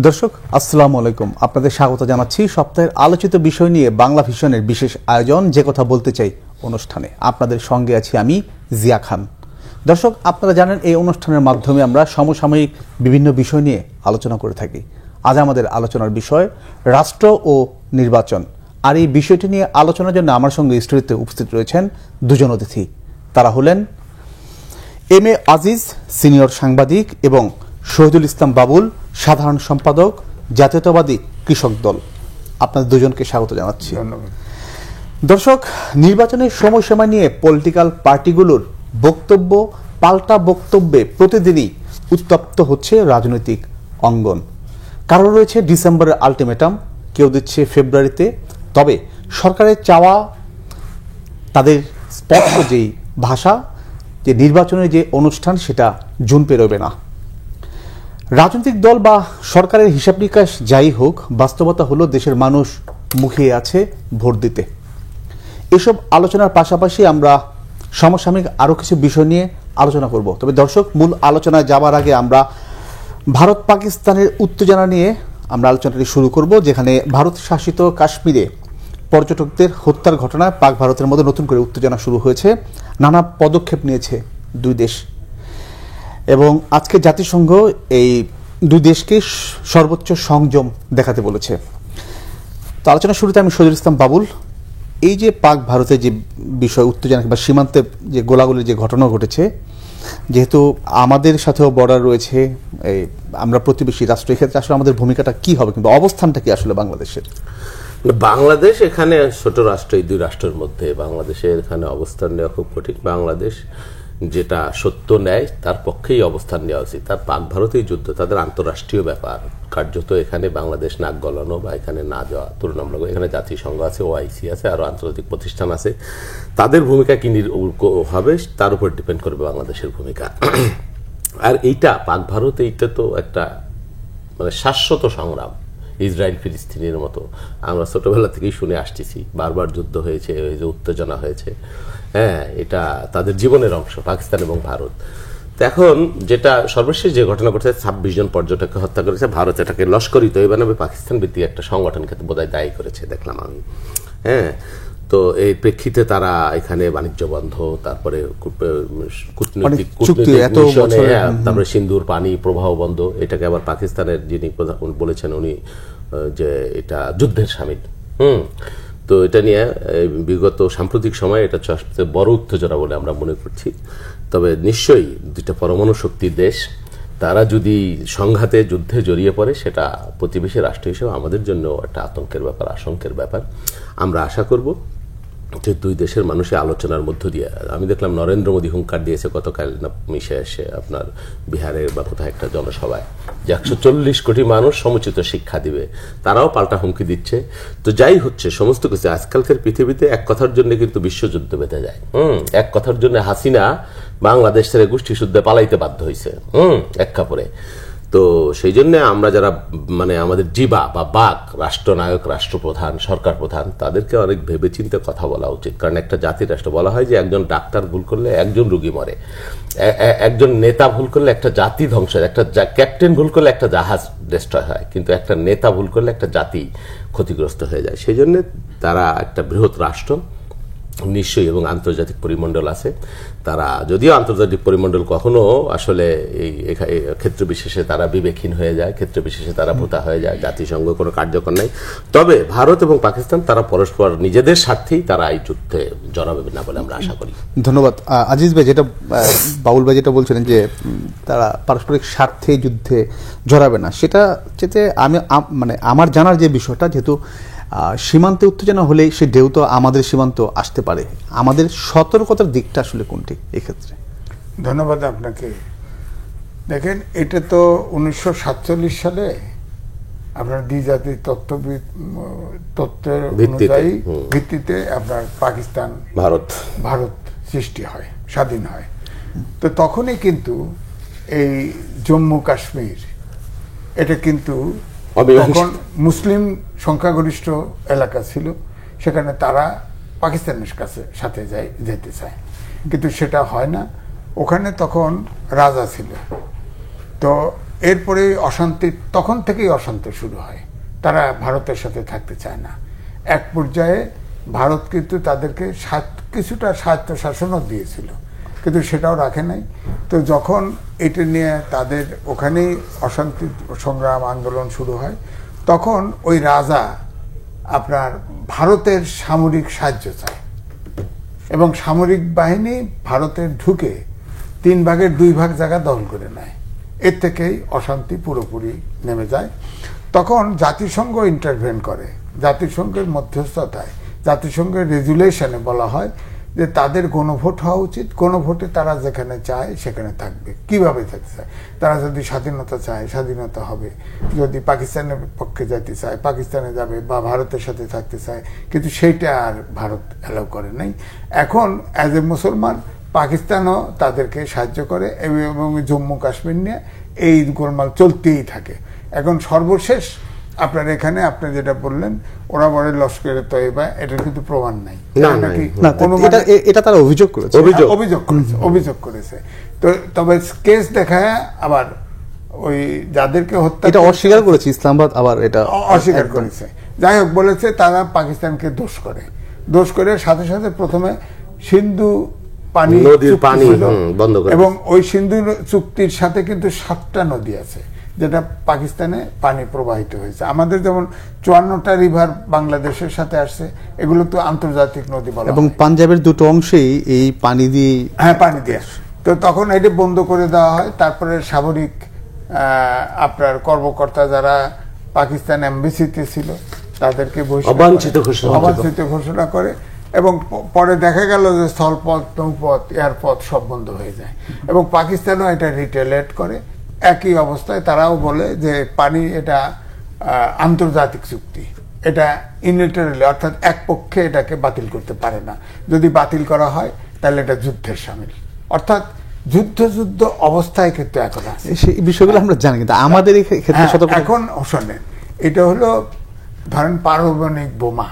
দর্শক আসসালামু আলাইকুম, আপনাদের স্বাগত জানাচ্ছি সপ্তাহের আলোচিত বিষয় নিয়ে বাংলা ভিশনের বিশেষ আয়োজন যে কথা বলতে চাই অনুষ্ঠানে। আপনাদের সঙ্গে আছি আমি জিয়া খান। দর্শক, আপনারা জানেন এই অনুষ্ঠানের মাধ্যমে আমরা সমসাময়িক বিভিন্ন বিষয় নিয়ে আলোচনা করে থাকি। আজ আমাদের আলোচনার বিষয় রাষ্ট্র ও নির্বাচন। আর এই বিষয়টি নিয়ে আলোচনার জন্য আমার সঙ্গে স্টুডিওতে উপস্থিত রয়েছেন দুজন অতিথি। তারা হলেন এম এ আজিজ, সিনিয়র সাংবাদিক, এবং শহীদুল ইসলাম বাবুল, সাধারণ সম্পাদক, জাতীয়তাবাদী কৃষক দল। আপনাদের দুজনকে স্বাগত জানাচ্ছি। দর্শক, নির্বাচনের সময়সীমা নিয়ে পলিটিক্যাল পার্টিগুলোর বক্তব্য, পাল্টা বক্তব্যে প্রতিদিনই উত্তপ্ত হচ্ছে রাজনৈতিক অঙ্গন। কারো রয়েছে ডিসেম্বরের আলটিমেটাম, কেউ দিচ্ছে ফেব্রুয়ারিতে। তবে সরকারের চাওয়া, তাদের স্পষ্ট যেই ভাষা, যে নির্বাচনের যে অনুষ্ঠান সেটা জুন পেরোবে না। রাজনৈতিক দল বা সরকারের হিসাব নিকাশ যাই হোক, বাস্তবতা হলো দেশের মানুষ মুখিয়ে আছে ভোট দিতে। এসব আলোচনার পাশাপাশি আমরা সমসাময়িক আরও কিছু বিষয় নিয়ে আলোচনা করব। তবে দর্শক, মূল আলোচনায় যাবার আগে আমরা ভারত পাকিস্তানের উত্তেজনা নিয়ে আমরা আলোচনাটি শুরু করব, যেখানে ভারত শাসিত কাশ্মীরে পর্যটকদের হত্যার ঘটনায় পাক ভারতের মধ্যে নতুন করে উত্তেজনা শুরু হয়েছে। নানা পদক্ষেপ নিয়েছে দুই দেশ, এবং আজকে জাতিসংঘ এই দুই দেশকে সর্বোচ্চ সংযম দেখাতে বলেছে। তো আলোচনা শুরুতে আমি শহীদুল ইসলাম বাবুল, এই যে পাক ভারতের যে বিষয় উত্তেজনা বা সীমান্তে যে গোলাগুলির যে ঘটনা ঘটেছে, যেহেতু আমাদের সাথেও বর্ডার রয়েছে, আমরা প্রতিবেশী রাষ্ট্র, এক্ষেত্রে আসলে আমাদের ভূমিকাটা কি হবে, কিন্তু অবস্থানটা কি আসলে বাংলাদেশের? বাংলাদেশ এখানে ছোট রাষ্ট্র, এই দুই রাষ্ট্রের মধ্যে বাংলাদেশের এখানে অবস্থান নেওয়া খুব কঠিন। বাংলাদেশ যেটা সত্য নেয় তার পক্ষেই অবস্থান নেওয়া উচিত। তার পাক ভারতীয় যুদ্ধ তাদের আন্তঃরাষ্ট্রীয় ব্যাপার, কার্যত এখানে বাংলাদেশ নাক গলানো বা এখানে না যাওয়া তুলনামূলক। এখানে জাতিসংঘ আছে, ওআইসি আছে, আরো আন্তর্জাতিক প্রতিষ্ঠান আছে, তাদের ভূমিকা কি হবে তার উপর ডিপেন্ড করবে বাংলাদেশের ভূমিকা। আর এইটা পাক ভারত, এইটা তো একটা মানে শাশ্বত সংগ্রাম, ইসরায়েল ফিলিস্তিনের মতো। আমরা ছোটবেলা থেকেই শুনে আসতেছি, বারবার যুদ্ধ হয়েছে, উত্তেজনা হয়েছে। হ্যাঁ, এটা তাদের জীবনের অংশ, পাকিস্তান এবং ভারত। তো এখন যেটা সর্বশেষ যে ঘটনা ঘটেছে, 26 জন পর্যটককে হত্যা করেছে ভারত, এটাকে লস্করি তৈবা নামে পাকিস্তান ভিত্তিক একটা সংগঠনকে বোধহয় দায়ী করেছে, দেখলাম আমি। হ্যাঁ, তো এই প্রেক্ষিতে তারা এখানে বাণিজ্য বন্ধ, তারপরে কূটনৈতিক মিশনে, তারপরে সিন্ধুর পানি প্রবাহ বন্ধ। এটাকে আবার পাকিস্তানের যিনি বলেছেন উনি যে এটা যুদ্ধের শামিল। তো এটা নিয়ে বিগত সাম্প্রতিক সময়ে এটা সবচেয়ে বড় উত্তেজনা বলে আমরা মনে করছি। তবে নিশ্চয়ই দুইটা পরমাণু শক্তির দেশ, তারা যদি সংঘাতে যুদ্ধে জড়িয়ে পড়ে, সেটা প্রতিবেশী রাষ্ট্র হিসেবে আমাদের জন্য একটা আতঙ্কের ব্যাপার, আশঙ্কের ব্যাপার। আমরা আশা করব যে দুই দেশের মানুষের আলোচনার মধ্য দিয়ে, আমি দেখলাম নরেন্দ্র মোদী হুঙ্কার দিয়েছে গতকাল মিশে এসে আপনার বিহারের বা কোথায় একটা জনসভায়, যে 140 কোটি মানুষ সমুচিত শিক্ষা দিবে, তারাও পাল্টা হুমকি দিচ্ছে। তো যাই হচ্ছে সমস্ত কিছু, আজকালকার পৃথিবীতে এক কথার জন্য কিন্তু বিশ্বযুদ্ধ বেঁধে যায়। এক কথার জন্য হাসিনা বাংলাদেশ ছেড়ে গোষ্ঠী যুদ্ধে পালাইতে বাধ্য হয়েছে এক কাপড়ে। তো সেই জন্য আমরা যারা মানে আমাদের জিবা বা বাক, রাষ্ট্রনায়ক, রাষ্ট্রপ্রধান, সরকার প্রধান, তাদেরকে অনেক ভেবেচিন্তে কথা বলা উচিত। কারণ একটা জাতির রাষ্ট্র, বলা হয় যে একজন ডাক্তার ভুল করলে একজন রুগী মরে, একজন নেতা ভুল করলে একটা জাতি ধ্বংস হয়, একটা ক্যাপ্টেন ভুল করলে একটা জাহাজ ডিস্ট্রয় হয়, কিন্তু একটা নেতা ভুল করলে একটা জাতি ক্ষতিগ্রস্ত হয়ে যায়। সেই জন্য তারা একটা বৃহৎ রাষ্ট্র নিশ্চয়ই, এবং আন্তর্জাতিক পরিমণ্ডল আছে। তারা যদিও আন্তর্জাতিক পরিমণ্ডল কখনো আসলে এই ক্ষেত্র বিশেষে তারা বিবেকহীন হয়ে যায়, ক্ষেত্র বিশেষে তারা ভোতা হয়ে যায়, জাতিসংঘ কোনো কার্যকর নাই। তবে ভারত এবং পাকিস্তান তারা পরস্পর নিজেদের স্বার্থেই তারা এই যুদ্ধে জড়াবে না বলে আমরা আশা করি। ধন্যবাদ আজিজ ভাই। যেটা বাবুল ভাই যেটা বলছিলেন যে তারা পারস্পরিক স্বার্থে যুদ্ধে জড়াবে না, সেটা যেতে আমি মানে আমার জানার যে বিষয়টা, যেহেতু সীমান্তে উত্তেজনা হলে সে ঢেউ তো আমাদের সীমান্ত আসতে পারে, আমাদের সতর্কতার দিকটা আসলে কোনটি এক্ষেত্রে? ধন্যবাদ আপনাকে। দেখেন, এটা তো 1947 সালে আপনার দ্বিজাতির তত্ত্বের অনুযায়ী ভিত্তিতে আপনার পাকিস্তান ভারত সৃষ্টি হয়, স্বাধীন হয়। তো তখনই কিন্তু এই জম্মু কাশ্মীর এটা কিন্তু তখন মুসলিম সংখ্যাগরিষ্ঠ এলাকা ছিল, সেখানে তারা পাকিস্তানের সাথে যেতে চায়, কিন্তু সেটা হয় না। ওখানে তখন রাজা ছিল, তো এরপরে অশান্তি, তখন থেকেই অশান্তি শুরু হয়। তারা ভারতের সাথে থাকতে চায় না। এক পর্যায়ে ভারত কিন্তু তাদেরকে কিছুটা স্বায়ত্ত শাসনও দিয়েছিল, কিন্তু সেটাও রাখে নাই। তো যখন এটা নিয়ে তাদের ওখানেই অশান্তি সংগ্রাম আন্দোলন শুরু হয়, তখন ওই রাজা আপনার ভারতের সামরিক সাহায্য চায় এবং সামরিক বাহিনী ভারতের ঢুকে 3 ভাগের 2 ভাগ জায়গা দখল করে নেয়। এর থেকেই অশান্তি পুরোপুরি নেমে যায়। তখন জাতিসংঘ ইন্টারভেন করে। জাতিসংঘের মধ্যস্থতায়, জাতিসংঘের রেজুলেশনে বলা হয় যে তাদের গণভোট হওয়া উচিত, গণভোটে তারা যেখানে চায় সেখানে থাকবে। কিভাবে থাকতে চায়, তারা যদি স্বাধীনতা চায় স্বাধীনতা হবে, যদি পাকিস্তানের পক্ষে যেতে চায় পাকিস্তানে যাবে, বা ভারতের সাথে থাকতে চায়, কিন্তু সেইটা আর ভারত অ্যালাউ করে নাই। এখন অ্যাজ এ মুসলমান পাকিস্তানও তাদেরকে সাহায্য করে এবং জম্মু কাশ্মীর নিয়ে এই গোলমাল চলতেই থাকে। এখন সর্বশেষ আপনার এখানে আপনি যেটা বললেন ওরা বলে লস্করে তৈবা, এটার কিন্তু প্রমাণ নাই। এটা তারা অভিযোগ করেছে, অভিযোগ করেছে। তো তবে কেস দেখায় আবার ওই যাদেরকে হত্যা, এটা অস্বীকার করেছে ইসলামাবাদ, আবার এটা অস্বীকার করেছে। যাই হোক, বলেছে তারা পাকিস্তানকে দোষ করে সাথে সাথে প্রথমে সিন্ধু পানি বন্ধ করে, এবং ওই সিন্ধু চুক্তির সাথে কিন্তু 7টা নদী আছে যেটা পাকিস্তানে পানি প্রবাহিত হয়েছে। আমাদের যেমন 54টা রিভার বাংলাদেশের সাথে আসছে, এগুলো তো আন্তর্জাতিক নদী বলা, এবং পাঞ্জাবের 2টো অংশেই এই পানি দিয়ে, পানি দিয়ে। তো তখন এটা বন্ধ করে দেওয়া হয়। তারপরে সামরিক আপনার কর্মকর্তা যারা পাকিস্তান এমবেসিতে ছিল তাদেরকে অবাঞ্ছিত ঘোষণা করে, এবং পরে দেখা গেল যে স্থলপথ, নৌপথ, এয়ারপথ সব বন্ধ হয়ে যায়। এবং পাকিস্তানও এটা রিটেলিয়েট করে। একই অবস্থায় তারাও বলে যে পানি এটা আন্তর্জাতিক চুক্তি, এটা ইউনিটারিলি, অর্থাৎ এক পক্ষে এটাকে বাতিল করতে পারে না। যদি বাতিল করা হয় তাহলে এটা যুদ্ধের শামিল, অর্থাৎ যুদ্ধ অবস্থায় কিন্তু এখন আছে। সেই বিষয়গুলো আমরা জানি, কিন্তু আমাদের এই ক্ষেত্রে এখন শোনেন, এটা হলো ধরেন পারমাণবিক বোমা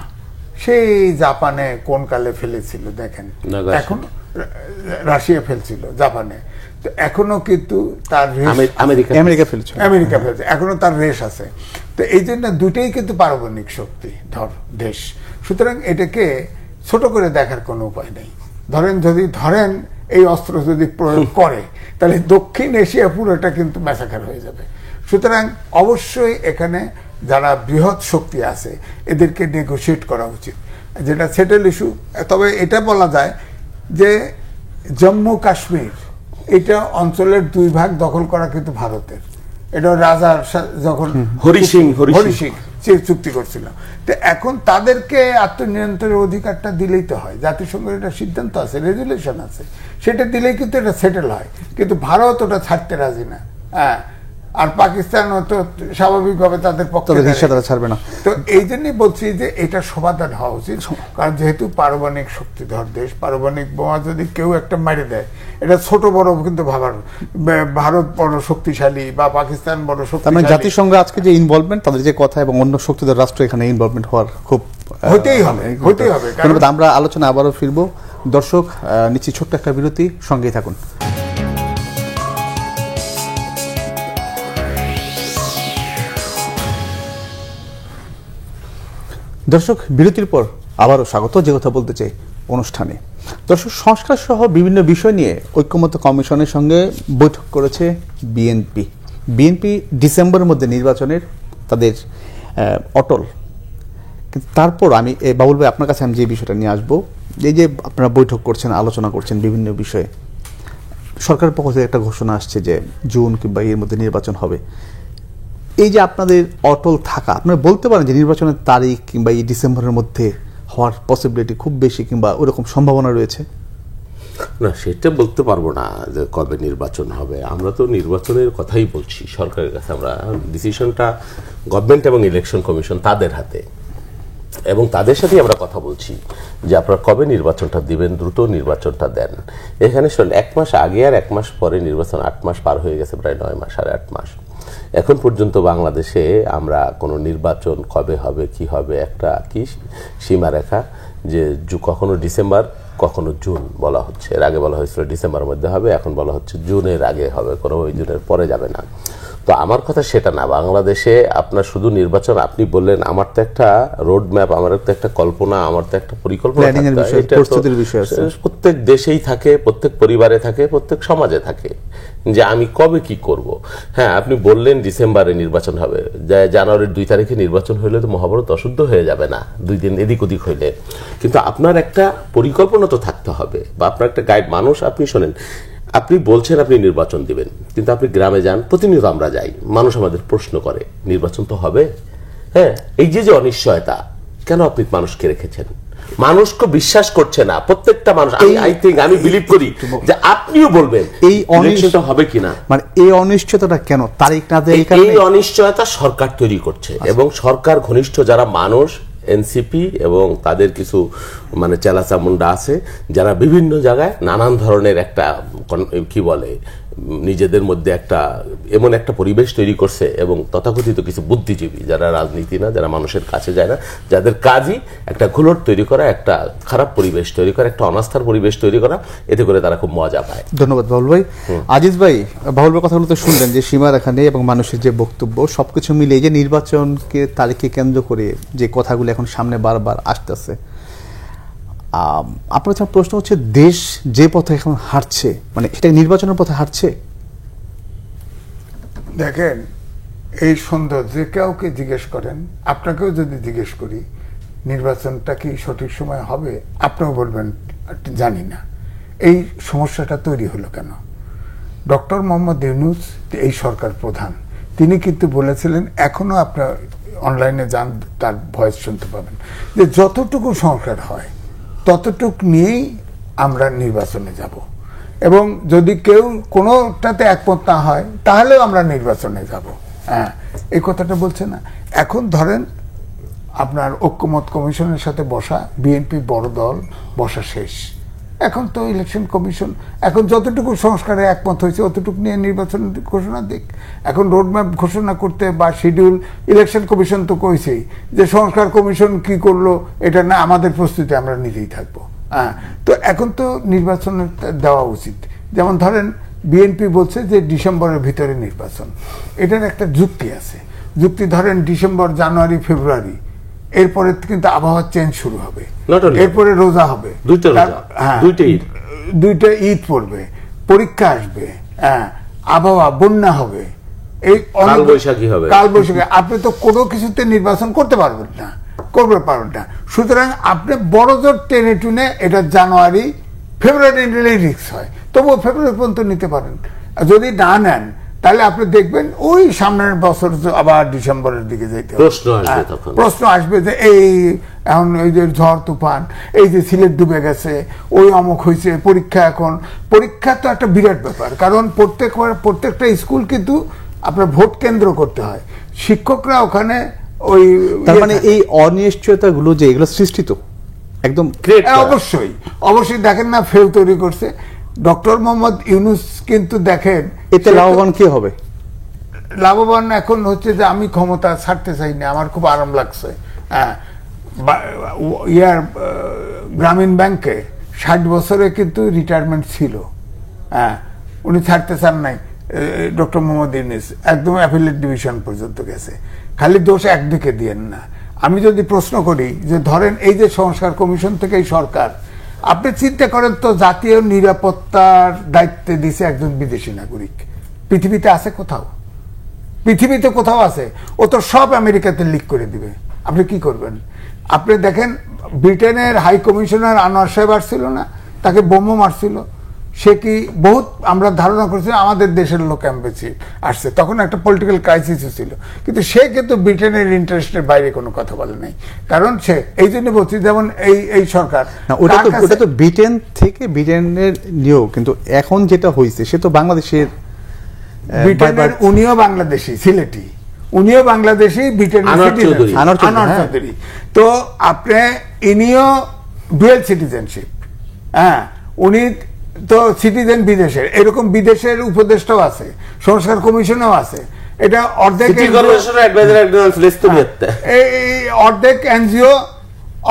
সেই জাপানে কোন কালে ফেলেছিল দেখেন, এখন রাশিয়া ফেলছিল জাপানে, তো এখনো কিন্তু তার আমেরিকা ফেলছে, এখনো তার রেশ আছে। তো এই জন্য দুটেই কিন্তু পারমাণবিক শক্তি দেশ। সুতরাং এটাকে ছোট করে দেখার কোনো উপায় নেই। ধরেন এই অস্ত্র যদি প্রয়োগ করে তাহলে দক্ষিণ এশিয়া পুরোটা কিন্তু ম্যাসাকার হয়ে যাবে। সুতরাং অবশ্যই এখানে যারা বৃহৎ শক্তি আছে এদেরকে নেগোশিয়েট করা উচিত, যেটা সেটেল ইস্যু। তবে এটা বলা যায় যে জম্মু কাশ্মীর এটা অঞ্চলের 2 ভাগ দখল করা কিন্তু ভারতের। এটা রাজার যখন হরি সিং চুক্তি করছিল, তো এখন তাদেরকে আত্মনিয়ন্ত্রণের অধিকারটা দিলেই তো হয়। জাতিসংঘের একটা সিদ্ধান্ত আছে, রেজুলেশন আছে, সেটা দিলেই কিন্তু এটা সেটেল হয়। কিন্তু ভারত ওটা ছাড়তে রাজি না। আর পাকিস্তানও তো স্বাভাবিকভাবে তাদের পক্ষে ছাড়বে না। তো এই জন্যই বলছি যে এটা সমাধান হওয়া উচিত, কারণ যেহেতু পারমাণবিক শক্তিধর দেশ, পারমাণবিক বোমা যদি কেউ একটা মারি দেয়, এটা ছোট বড় কিন্তু ভাবার, ভারত বড় শক্তিশালী বা পাকিস্তান বড় শক্তিশালী, জাতিসংঘ আজকে যে ইনভলভমেন্ট, তাদের যে কথা, এবং অন্য শক্তিধর রাষ্ট্র এখানে ইনভলভমেন্ট হওয়ার খুব হতেই হবে। আমরা আলোচনা আবারও ফিরবো। দর্শক, নিচ্ছি ছোট্ট একটা বিরতি, সঙ্গেই থাকুন। দর্শক, বিরতির পর আবারও স্বাগত যে কথা বলতে চাই অনুষ্ঠানে। দর্শক, সংস্কার সহ বিভিন্ন বিষয় নিয়ে ঐক্যমত্য কমিশনের সঙ্গে বৈঠক করেছে বিএনপি ডিসেম্বরের মধ্যে নির্বাচনের তাদের অটল। কিন্তু তারপর আমি বাবুল ভাই আপনার কাছে আমি যে বিষয়টা নিয়ে আসবো, এই যে আপনারা বৈঠক করছেন, আলোচনা করছেন বিভিন্ন বিষয়ে, সরকারের পক্ষ থেকে একটা ঘোষণা আসছে যে জুন কিংবা এর মধ্যে নির্বাচন হবে। এই যে আপনাদের অটল থাকা, আপনারা বলতে পারেন যে নির্বাচনের তারিখ কিংবা এই ডিসেম্বরের মধ্যে হওয়ার পসিবিলিটি খুব বেশি কিংবা ওরকম সম্ভাবনা রয়েছে? না, সেটা বলতে পারবো না যে কবে নির্বাচন হবে। আমরা তো নির্বাচনের কথাই বলছি সরকারের কাছে। আমরা ডিসিশনটা গভর্নমেন্ট এবং ইলেকশন কমিশন তাদের হাতে, এবং তাদের সাথেই আমরা কথা বলছি যে আপনারা কবে নির্বাচনটা দিবেন, দ্রুত নির্বাচনটা দেন। এখানে 1 মাস আগে আর 1 মাস পরে নির্বাচন, 8 মাস পার হয়ে গেছে, প্রায় 9 মাস, 8.5 মাস। এখন পর্যন্ত বাংলাদেশে আমরা কোনো নির্বাচন কবে হবে, কি হবে, একটা কি সীমারেখা, যে কখনো ডিসেম্বর কখনো জুন বলা হচ্ছে। এর আগে বলা হয়েছিল ডিসেম্বরের মধ্যে হবে, এখন বলা হচ্ছে জুনের আগে হবে, কোনো ওই জুনের পরে যাবে না। তো আমার কথা সেটা না। বাংলাদেশে আপনার শুধু নির্বাচন, আপনি বললেন আমার তো একটা রোড ম্যাপ, আমার তো একটা কল্পনা, আমার তো একটা পরিকল্পনা, প্রত্যেক দেশেই থাকে, প্রত্যেক পরিবারে থাকে, প্রত্যেক সমাজে থাকে যে আমি কবে কি করব। হ্যাঁ, আপনি বললেন ডিসেম্বরে নির্বাচন হবে, জানুয়ারির 2 তারিখে নির্বাচন হইলে তো মহাভারত অশুদ্ধ হয়ে যাবে না 2 দিন এদিক ওদিক হইলে, কিন্তু আপনার একটা পরিকল্পনা তো থাকতে হবে বা আপনার একটা গাইড। মানুষ, আপনি শোনেন, আপনি বলছেন আপনি নির্বাচন দিবেন, কিন্তু আপনি গ্রামে যান, প্রতিনিয়ত আমরা যাই, মানুষ আমাদের প্রশ্ন করে নির্বাচন তো হবে। হ্যাঁ, এই যে অনিশ্চয়তা, কেন আপনি মানুষকে রেখেছেন? মানুষকে বিশ্বাস করছে না প্রত্যেকটা মানুষ। আমি বিলিভ করি যে আপনিও বলবেন এই অনিশ্চয়তা হবে কিনা, মানে এই অনিশ্চয়তাটা কেন? তারিখ না দেয়, এই অনিশ্চয়তা সরকার তৈরি করছে এবং সরকার ঘনিষ্ঠ যারা মানুষ, এনসিপি এবং তাদের কিছু মানে চেলাচামুন্ডা আছে যারা বিভিন্ন জায়গায় নানান ধরনের একটা কি বলে নিজেদের মধ্যে একটা এমন একটা পরিবেশ তৈরি করছে, এবং তথাকথিত কিছু বুদ্ধিজীবী যারা রাজনীতি না, যারা মানুষের কাছে যায় না, যাদের কাজই একটা ঘুলট তৈরি করা, একটা খারাপ পরিবেশ তৈরি করা, একটা অনাস্থার পরিবেশ তৈরি করা, এতে করে তারা খুব মজা পায়। ধন্যবাদ বাবুল ভাই। আজিজ ভাই, বাবুল ভাই কথাগুলো তো শুনলেন যে সীমারেখা নেই এবং মানুষের যে বক্তব্য, সবকিছু মিলিয়ে যে নির্বাচনকে তারিখকে কেন্দ্র করে যে কথাগুলো এখন সামনে বারবার আসতেছে, আপনার প্রশ্ন হচ্ছে দেশ যে পথে এখন হাঁটছে, মানে সেটা নির্বাচনের পথে হাঁটছে। দেখেন, এই সুন্দর যে কাউকে জিজ্ঞেস করেন, আপনাকেও যদি জিজ্ঞেস করি নির্বাচনটা কি সঠিক সময় হবে, আপনিও বলবেন জানি না। এই সমস্যাটা তৈরি হলো কেন? ডক্টর মোহাম্মদ ইউনূস এই সরকার প্রধান, তিনি কিন্তু বলেছিলেন, এখনো আপনার অনলাইনে যান তার ভয়েস শুনতে পাবেন, যে যতটুকু সংস্কার হয় ততটুক নিয়েই আমরা নির্বাচনে যাব, এবং যদি কেউ কোনোটাতে একমত না হয় তাহলেও আমরা নির্বাচনে যাব। হ্যাঁ, এই কথাটা বলছে না। এখন ধরেন আপনার ঐক্যমত কমিশনের সাথে বসা, বিএনপি বড় দল, বসা শেষ। এখন তো ইলেকশন কমিশন এখন যতটুকু সংস্কারে একমত হয়েছে অতটুকু নিয়ে নির্বাচন ঘোষণা দিক। এখন রোডম্যাপ ঘোষণা করতে বা শিডিউল, ইলেকশন কমিশন তো কইছেই যে সংস্কার কমিশন কি করলো এটা না, আমাদের প্রস্তুতি আমরা নিজেই থাকবো। হ্যাঁ, তো এখন তো নির্বাচনের দেওয়া উচিত। যেমন ধরেন বিএনপি বলছে যে ডিসেম্বরের ভিতরে নির্বাচন, এটার একটা যুক্তি আছে। যুক্তি ধরেন ডিসেম্বর, জানুয়ারি, ফেব্রুয়ারি, এরপরে কিন্তু আবহাওয়া চেঞ্জ শুরু হবে, এরপরে রোজা হবে, দুইটা ঈদ পড়বে, পরীক্ষা আসবে, হ্যাঁ, আবহাওয়া, বন্যা হবে, এই কালবৈশাখী হবে, কালবৈশাখী। আপনি তো কোনো কিছুতে নির্বাচন করতে পারবেন না। সুতরাং আপনি বড় জোর টেনে টুনে এটা জানুয়ারি, ফেব্রুয়ারি নিলেই রিস্ক হয়, তবুও ফেব্রুয়ারি পর্যন্ত নিতে পারেন। যদি না নেন তাহলে আপনি দেখবেন ওই সামনের বছর আবার ডিসেম্বরের দিকে যেতে প্রশ্ন আসবে যে এই এখন এই যে ঝড় তুফান, এই যে সিলেট ডুবে গেছে, ওই অমুক হয়েছে, পরীক্ষা। এখন পরীক্ষা তো একটা বিরাট ব্যাপার, কারণ প্রত্যেকটা স্কুল কিন্তু আপনার ভোট কেন্দ্র করতে হয়, শিক্ষকরা ওখানে ওই, তার মানে এই অনিশ্চয়তাগুলো যে এগুলো সৃষ্টি তো একদম অবশ্যই দেখেন না, ফেল তৈরি করছে ডক্টর মোহাম্মদ ইউনূস। কিন্তু দেখেন এতে লাভবান কে হবে? লাভবান এখন হচ্ছে যে আমি ক্ষমতা ছাড়তে চাই না, আমার খুব আরাম লাগছে। গ্রামীণ ব্যাংকে 60 বছরে কিন্তু রিটায়ারমেন্ট ছিল, হ্যাঁ, উনি ছাড়তে চান নাই। ডক্টর মোহাম্মদ ইউনূস একদম অ্যাপিলেট ডিভিশন পর্যন্ত গেছে। খালি দোষ একদিকে দিয়েন না। আমি যদি প্রশ্ন করি যে ধরেন এই যে সংস্কার কমিশন থেকে এই সরকার, আপনি চিন্তা করেন তো, জাতীয় নিরাপত্তার দায়িত্বে দিছে একজন বিদেশি নাগরিক। পৃথিবীতে আছে কোথাও? পৃথিবীতে কোথাও আছে? ও তো সব আমেরিকাতে লিক করে দিবে। আপনি কি করবেন? আপনি দেখেন ব্রিটেনের হাই কমিশনার আনোয়ার সাহেব আসছিল না, তাকে বোমা মারছিল। সে কি বহুত আমরা ধারণা করছি আমাদের দেশের লোক অ্যাম্বাসি আসছে, তখন একটা পলিটিক্যাল ক্রাইসিসও ছিল, কিন্তু সে কিন্তু ব্রিটেনের ইন্টারেস্টের বাইরে কোনো কথা বলে নাই। কারণ সে এই জন্য বলছি, যেমন এই সরকার ওটা তো ব্রিটেন থেকে ব্রিটেনের নিয়োগ, কিন্তু এখন যেটা হয়েছে সে তো বাংলাদেশের, ব্রিটেনের উনিও বাংলাদেশি, সিলেটি, উনিও বাংলাদেশি, ব্রিটেনের আনোয়ার চৌধুরী। তো আপনি ইনিও ডুয়েল সিটিজেনশিপ, হ্যাঁ, উনি তো সিটিজেন বিদেশের, এরকম বিদেশের উপদেষ্টাও আছে, সংস্কার কমিশনেও আছে। এটা অর্ধেক এনজিও,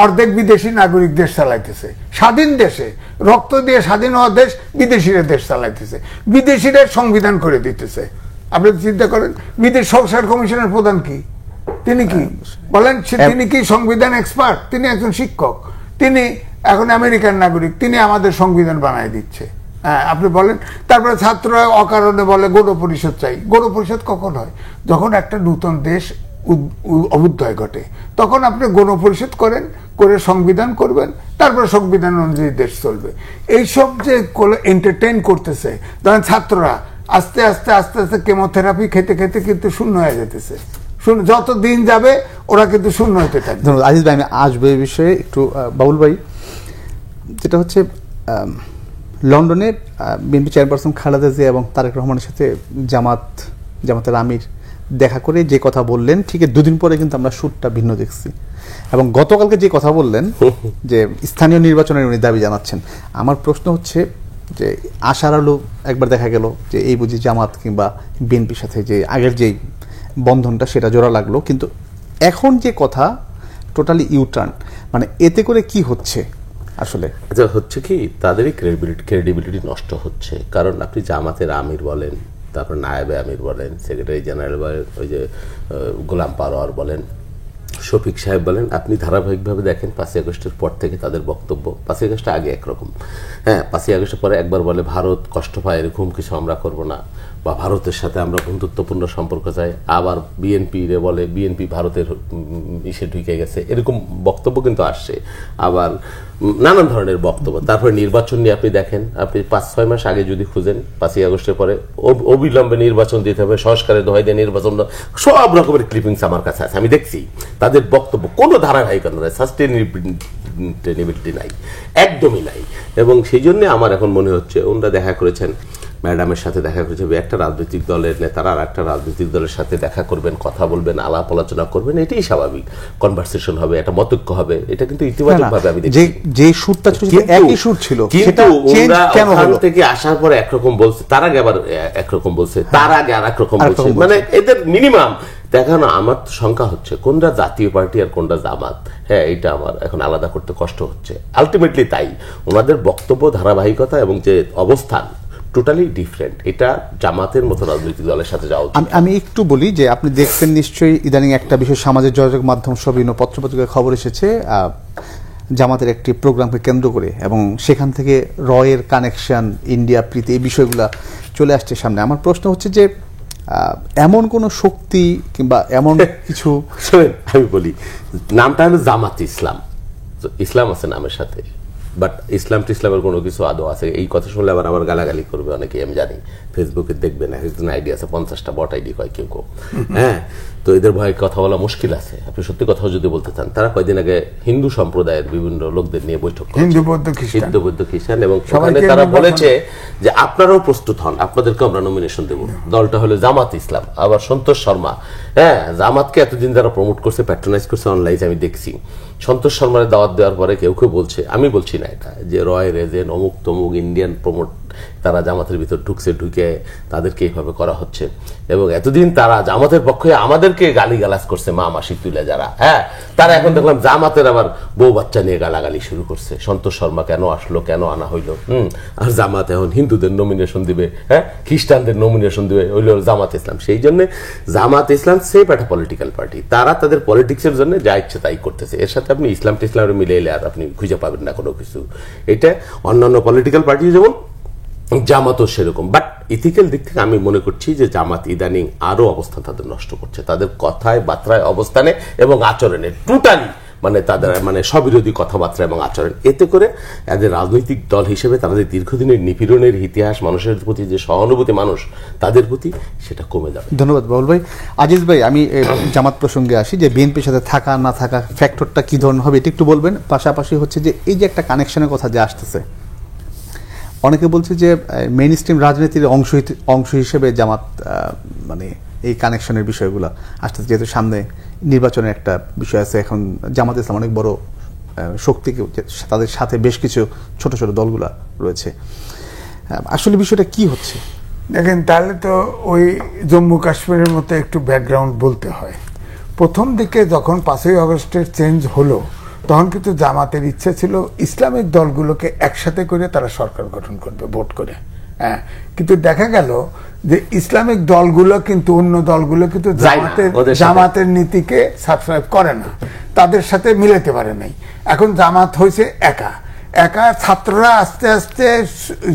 অর্ধেক বিদেশি নাগরিক দেশ চালাইতেছে, স্বাধীন দেশে, রক্ত দিয়ে স্বাধীন হওয়া দেশ, বিদেশিরা দেশ চালাইতেছে, বিদেশিরা সংবিধান করে দিতেছে। আপনি চিন্তা করেন বিদেশ সংস্কার কমিশনের প্রধান কি, তিনি কি বলেন, তিনি কি সংবিধান এক্সপার্ট? তিনি একজন শিক্ষক, তিনি এখন আমেরিকান নাগরিক, তিনি আমাদের সংবিধান বানায় দিচ্ছে। হ্যাঁ, আপনি বলেন। তারপরে ছাত্ররা অকারণে বলে গণপরিষদ চাই। গণপরিষদ কখন হয়? যখন একটা নতুন দেশ অভ্যুদয় ঘটে, তখন আপনি গণপরিষদ করেন, করে সংবিধান করবেন, তারপরে সংবিধান অনুযায়ী দেশ চলবে। এইসব যে এন্টারটেইন করতেছে, ধরেন ছাত্ররা আস্তে আস্তে আস্তে আস্তে কেমোথেরাপি খেতে খেতে কিন্তু শূন্য হয়ে যেতেছে। যত দিন যাবে ওরা কিন্তু শূন্য হতে থাকবে। ধন্যবাদ আজিজ ভাই। আমি আসবো এই বিষয়ে একটু। বাবুল ভাই, যেটা হচ্ছে লন্ডনে বিএনপি চেয়ারপারসন খালেদা জিয়া এবং তারেক রহমানের সাথে জামাতের আমির দেখা করে যে কথা বললেন, ঠিক দুদিন পরে কিন্তু আমরা সুরটা ভিন্ন দেখছি। এবং গতকালকে যে কথা বললেন যে স্থানীয় নির্বাচনের উনি দাবি জানাচ্ছেন, আমার প্রশ্ন হচ্ছে যে আশার আলো একবার দেখা গেল যে এই বুঝি জামাত কিংবা বিএনপির সাথে যে আগের যেই বন্ধনটা সেটা জোড়া লাগলো, কিন্তু এখন যে কথা টোটালি ইউটার্ন, মানে এতে করে কি হচ্ছে আসলে? আচ্ছা, হচ্ছে কি তাদেরই ক্রেডিবিলিটি নষ্ট হচ্ছে। কারণ আপনি জামাতের আমির বলেন, তারপর নায়েবে আমির বলেন, সেক্রেটারি জেনারেল বলেন, ওই যে গোলাম পারোয়ার বলেন, শফিক সাহেব বলেন, আপনি ধারাবাহিকভাবে দেখেন 5ই আগস্টের পর থেকে তাদের বক্তব্য। 5ই আগস্ট আগে একরকম, হ্যাঁ, 5ই আগস্টের পরে একবার বলে ভারত কষ্ট পায়, এরকম কিছু আমরা করব না, বা ভারতের সাথে আমরা বন্ধুত্বপূর্ণ সম্পর্ক চাই। আবার বিএনপি রে বলে বিএনপি ভারতের ইসে ঢুকে গেছে, এরকম বক্তব্য কিন্তু আসছে। আবার নানান ধরনের বক্তব্য। তারপরে নির্বাচন নিয়ে আপনি দেখেন, আপনি 5-6 মাস আগে যদি খুঁজেন, 5ই আগস্টের পরে অবিলম্বে নির্বাচন দিতে হবে, সংস্কারের দোহাই দিয়ে নির্বাচন, সব রকমের ক্লিপিংস আমার কাছে আছে, আমি দেখছি তাদের বক্তব্য। কোনো ধারাবাহিকতা নাই, সাস্টেনেবিলিটি নাই, একদমই নাই। এবং সেই জন্য আমার এখন মনে হচ্ছে ওনারা দেখা করেছেন, ম্যাডামের সাথে দেখা করেছে, একটা রাজনৈতিক দলের নেতারা আর একটা রাজনৈতিক দলের সাথে দেখা করবেন, কথা বলবেন, আলাপ আলোচনা করবেন, এটাই স্বাভাবিক। কনভারসেশন হবে, একটা মতৈক্য হবে, এটা কিন্তু ইতিবাচক ভাবে আমি দেখি। যে সুরটা ছিল একই সুর ছিল, কিন্তু ওরা ওখান থেকে আসার পরে একরকম বলছে, তার আগে আবার একরকম বলছে, তার আগে আর একরকম বলছে, মানে এদের মিনিমাম দেখানো। আমার তো শঙ্কা হচ্ছে কোনটা জাতীয় পার্টি আর কোনটা জামাত। হ্যাঁ, এটা আমার এখন আলাদা করতে কষ্ট হচ্ছে। আলটিমেটলি তাই ওনাদের বক্তব্য, ধারাবাহিকতা এবং যে অবস্থান টোটালি ডিফারেন্ট। এটা জামাতের মতো রাজনৈতিক দলের সাথে যাওয়া উচিত। আমি একটু বলি যে আপনি দেখছেন নিশ্চয়ই ইদানিং একটা বিষয় সামাজিক যোগাযোগ মাধ্যম সব বিভিন্ন পত্রপত্রিকায় খবর এসেছে জামাতের একটি প্রোগ্রামকে কেন্দ্র করে, এবং সেখান থেকে রয়ের কানেকশন, ইন্ডিয়া প্রীতি, এই বিষয়গুলো চলে আসছে সামনে। আমার প্রশ্ন হচ্ছে যে এমন কোন শক্তি কিংবা এমন কিছু, আমি বলি নামটা হলো জামাত ইসলাম, ইসলাম আছে নামের সাথে, বাট ইসলাম টিসলামের কোনো কিছু আদৌ আছে? এই কথা শুনলে আবার আমার গালাগালি করবে অনেকেই, আমি জানি। ফেসবুকে দেখবেন একজন আইডি আছে, 50টা বট আইডি কয় কেউ কেউ। হ্যাঁ, তো এদের ভয়ে কথা বলা মুশকিল আছে। আপনি সত্যি কথা যদি বলতে চান, তারা কয়েকদিন আগে হিন্দু সম্প্রদায়ের বিভিন্ন লোকদের নিয়ে বৈঠক করেছে, হিন্দু বৌদ্ধ খ্রিস্টান, এবং সেখানে তারা বলেছে যে আপনারাও প্রস্তুত হন, আপনাদেরকে আমরা নমিনেশন দেবো। দলটা হলো জামাত ইসলাম। আবার সন্তোষ শর্মা, হ্যাঁ, জামাতকে এতদিন যারা প্রমোট করছে, প্যাট্রোনাইজ করছে অনলাইনে, আমি দেখছি। সন্তোষ শর্মার দাওয়াত দেওয়ার পরে কেউ কেউ বলছে, আমি বলছি না এটা, যে রয় রেজেন অমুক তমুক ইন্ডিয়ান প্রমোট তারা জামাতের ভিতর ঢুকে তাদেরকে এইভাবে করা হচ্ছে। এবং এতদিন তারা জামাতের পক্ষে আমাদেরকে গালিগালাজ করছে, মা মাসি তুলে যারা, হ্যাঁ, তারা এখন দেখলাম জামাতের আবার বউ বাচ্চা নিয়ে গালাগালি শুরু করছে। সন্তোষ শর্মা কেন আসলো, কেন আনা হইলো? আর জামাত এখন হিন্দুদের নমিনেশন দিবে, হ্যাঁ, খ্রিস্টানদের নমিনেশন দিবে, হইল জামাত ইসলাম। সেই জন্য জামাত ইসলাম সেফ একটা পলিটিক্যাল পার্টি, তারা তাদের পলিটিক্সের জন্য যা ইচ্ছে তাই করতেছে। এর সাথে আপনি ইসলাম টিসলামের মিলে এলে আর আপনি খুঁজে পাবেন না কোনো কিছু। এটা অন্যান্য পলিটিক্যাল পার্টি যেমন, জামাতও সেরকম। বাট ইথিক্যাল দিক থেকে আমি মনে করছি যে জামাত ইদানিং আরো অবস্থান তাদের নষ্ট করছে, তাদের কথায়, বার্তায়, অবস্থানে এবং আচরণে, টোটালি মানে তাদের মানে স্ববিরোধী কথাবার্তা এবং আচরণ। এতে করে এদের রাজনৈতিক দল হিসেবে তাদের দীর্ঘদিনের নিপীড়নের ইতিহাস, মানুষের প্রতি যে সহানুভূতি মানুষ তাদের প্রতি, সেটা কমে যাবে। ধন্যবাদ বাবুল ভাই। আজিজ ভাই, আমি জামাত প্রসঙ্গে আসি, যে বিএনপির সাথে থাকা না থাকা ফ্যাক্টরটা কি ধরনের হবে এটা একটু বলবেন। পাশাপাশি হচ্ছে যে এই যে একটা কানেকশনের কথা যে আসতেছে, অনেকে বলছে যে মেইন স্ট্রিম রাজনীতির অংশ হিসেবে জামাত মানে এই কানেকশনের বিষয়গুলো আসতেছে, যেহেতু সামনে নির্বাচনের একটা বিষয় আছে। এখন জামাত ইসলাম অনেক বড় শক্তি, তাদের সাথে বেশ কিছু ছোট ছোট দলগুলা রয়েছে। আসলে বিষয়টা কি হচ্ছে দেখেন, তাহলে তো ওই জম্মু কাশ্মীরের মতো একটু ব্যাকগ্রাউন্ড বলতে হয়। প্রথম দিকে যখন 5ই আগস্টের চেঞ্জ হলো, তখন কিন্তু জামাতের ইচ্ছে ছিল ইসলামিক দলগুলোকে একসাথে করে তারা সরকার গঠন করবে ভোট করে। হ্যাঁ, কিন্তু দেখা গেল যে ইসলামিক দলগুলো কিন্তু অন্য দলগুলো কিন্তু জামাতের নীতিকে সাবস্ক্রাইব করে না, তাদের সাথে মিলাতে পারে নাই। এখন জামাত হয়েছে একা, ছাত্ররা আস্তে আস্তে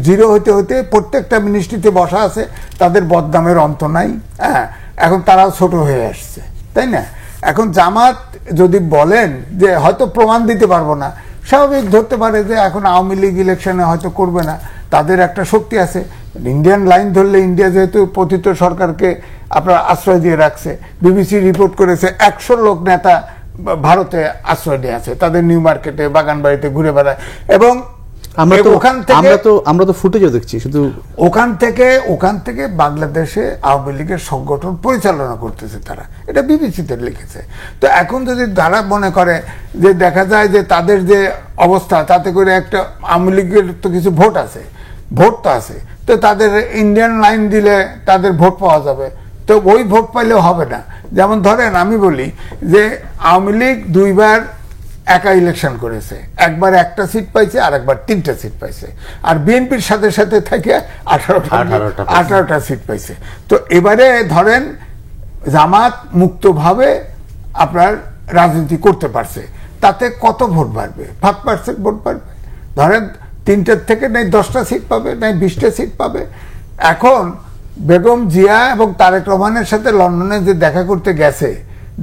জিরো হতে হতে প্রত্যেকটা মিনিস্ট্রিতে বসা আছে, তাদের বদনামের অন্ত নাই। হ্যাঁ, এখন তারাও ছোট হয়ে আসছে, তাই না? এখন জামাত যদি বলেন যে হয়তো প্রমাণ দিতে পারবো না, স্বাভাবিক ধরতে পারে যে এখন আওয়ামী লীগ ইলেকশনে হয়তো করবে না, তাদের একটা শক্তি আছে। ইন্ডিয়ান লাইন ধরলে ইন্ডিয়া যেহেতু পতিত সরকারকে আপনার আশ্রয় দিয়ে রাখছে, বিবিসি রিপোর্ট করেছে 100 লোক নেতা ভারতে আশ্রয় নিয়ে আছে, তাদের নিউ মার্কেটে বাগান বাড়িতে ঘুরে বেড়ায়। এবং আমরা তো ফুটেজও দেখছি, শুধু ওখান থেকে বাংলাদেশে আওয়ামী লীগের সংগঠন পরিচালনা করতেছে তারা, এটা বিবিসিতে লিখেছে। তো এখন যদি তারা মনে করে যে দেখা যায় যে তাদের যে অবস্থা, তাতে করে একটা আওয়ামী লীগের তো কিছু ভোট তো আছে, তো তাদের ইন্ডিয়ান লাইন দিলে তাদের ভোট পাওয়া যাবে, তো ওই ভোট পাইলেও হবে না। যেমন ধরেন আমি বলি যে আওয়ামী লীগ 2 বার একা ইলেকশন করেছে, একবার 1টা সিট পাইছে আর একবার 3টা সিট পাইছে, আর বিএনপির সাথে সাথে থেকে 18টা সিট পাইছে। তো এবারে ধরেন জামাত মুক্তভাবে আপনার রাজনীতি করতে পারছে, তাতে কত ভোট বাড়বে? 5% ভোট বাড়বে। ধরেন 3টার থেকে নাই 10টা সিট পাবে, নাই 20টা সিট পাবে। এখন বেগম জিয়া এবং তারেক রহমানের সাথে লন্ডনে যে দেখা করতে গেছে,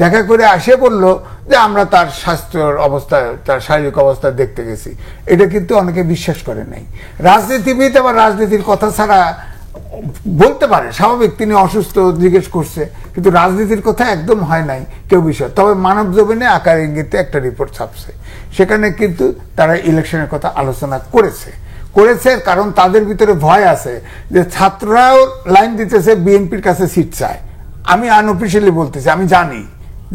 দেখা করে আসে বললো যে আমরা তার স্বাস্থ্যের অবস্থা, তার শারীরিক অবস্থা দেখতে গেছি। এটা কিন্তু অনেকে বিশ্বাস করে নাই। রাজনীতিবিদ আবার রাজনীতির কথা ছাড়া বলতে পারে, স্বাভাবিক, তিনি অসুস্থ জিজ্ঞেস করছে, কিন্তু রাজনীতির কথা একদম হয় নাই কেউ বিষয়। তবে মানব জমিনে আকার ইঙ্গিতে একটা রিপোর্ট ছাপছে, সেখানে কিন্তু তারা ইলেকশনের কথা আলোচনা করেছে, কারণ তাদের ভিতরে ভয় আছে যে ছাত্ররাও লাইন দিতেছে, বিএনপির কাছে সিট চায়। আমি আনঅফিসিয়ালি বলতেছি, আমি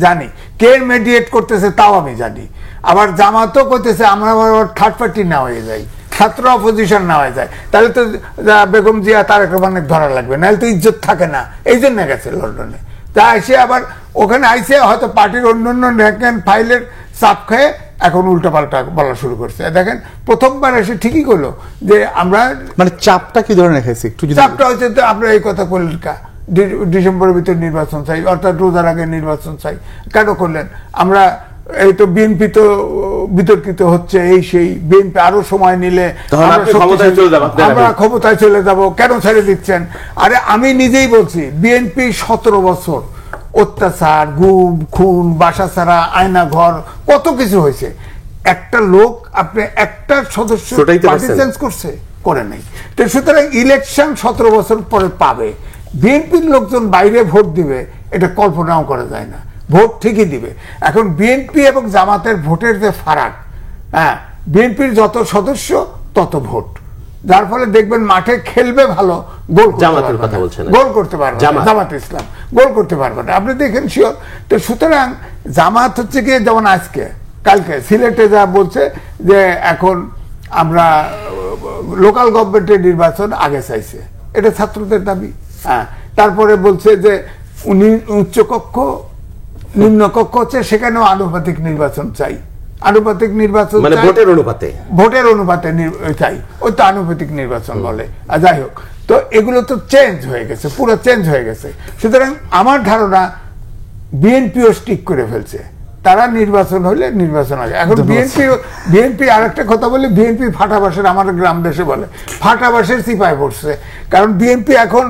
জানি কে মেডিয়েট করতেছে তাও আমি জানি। আবার জামাতও করতেছে আমরা থার্ড পার্টি না হয়ে যাই, ছাত্র অপোজিশন না হয়ে যায়, তাহলে তো বেগম জিয়া তারেক রহমানের ধরা লাগবে, নাহলে তো ইজ্জত থাকে না। এই জন্য গেছে লন্ডনে। তা এসে আবার ওখানে আইসে হয়তো পার্টির অন্যান্য ফাইলের চাপ খেয়ে এখন উল্টাপাল্টা বলা শুরু করছে। দেখেন প্রথমবার এসে ঠিকই করলো যে আমরা, মানে চাপটা কি ধরনের রেখেছে? চাপটা হচ্ছে তো আপনারা এই কথা করলেন ডিসেম্বরের ভিতরে নির্বাচন চাই, অর্থাৎ রোজার আগে নির্বাচন চাই, কেন করলেন? আমরা এই তো বিএনপি তো বিতর্কিত হচ্ছে, এই সেই, বিএনপি আরো সময় নিলে আমরা ক্ষমতায় চলে যাব, কেন ছেড়ে দিচ্ছেন? আরে আমি নিজেই বলছি, বিএনপি 17 বছর অত্যাচার, গুম, খুন, বাসা ছাড়া, আয়না ঘর, কত কিছু হয়েছে। একটা লোক, আপনি একটা সদস্য পার্টি চেঞ্জ করছে? করে নাই। তো সুতরাং ইলেকশন 17 বছর পরে পাবে। বিএনপির লোকজন বাইরে ভোট দিবে, এটা কল্পনাও করা যায় না। ভোট ঠিকই দিবে। এখন বিএনপি এবং জামাতের ভোটের যে ফারাক, হ্যাঁ, বিএনপির যত সদস্য তত ভোট, যার ফলে দেখবেন মাঠে খেলবে ভালো, গোল করতে পারবে জামাত ইসলাম, গোল করতে পারবে না, আপনি দেখেন শিওর। তো সুতরাং জামাত হচ্ছে কি, যেমন আজকে কালকে সিলেটে যা বলছে যে এখন আমরা লোকাল গভর্নমেন্টের নির্বাচন আগে চাইছে, এটা ছাত্রদের দাবি। হ্যাঁ, তারপরে বলছে যে উচ্চকক্ষ নিম্নকক্ষ হচ্ছে, সেখানেও আনুপাতিক নির্বাচন চাই, আনুপাতিক নির্বাচন মানে ভোটের অনুপাতে চাই, ওই তো আনুপাতিক নির্বাচন বলে। যাই হোক, তো এগুলো তো চেঞ্জ হয়ে গেছে, পুরো চেঞ্জ হয়ে গেছে। সুতরাং আমার ধারণা বিএনপিও স্টিক করে ফেলছে, তারা নির্বাচন হলে নির্বাচন আগে। এখন বিএনপি আর একটা কথা বলে, বিএনপি ফাটাবাসের, আমার গ্রাম দেশে বলে ফাটাবাসের চিপায় পড়ছে। কারণ বিএনপি এখন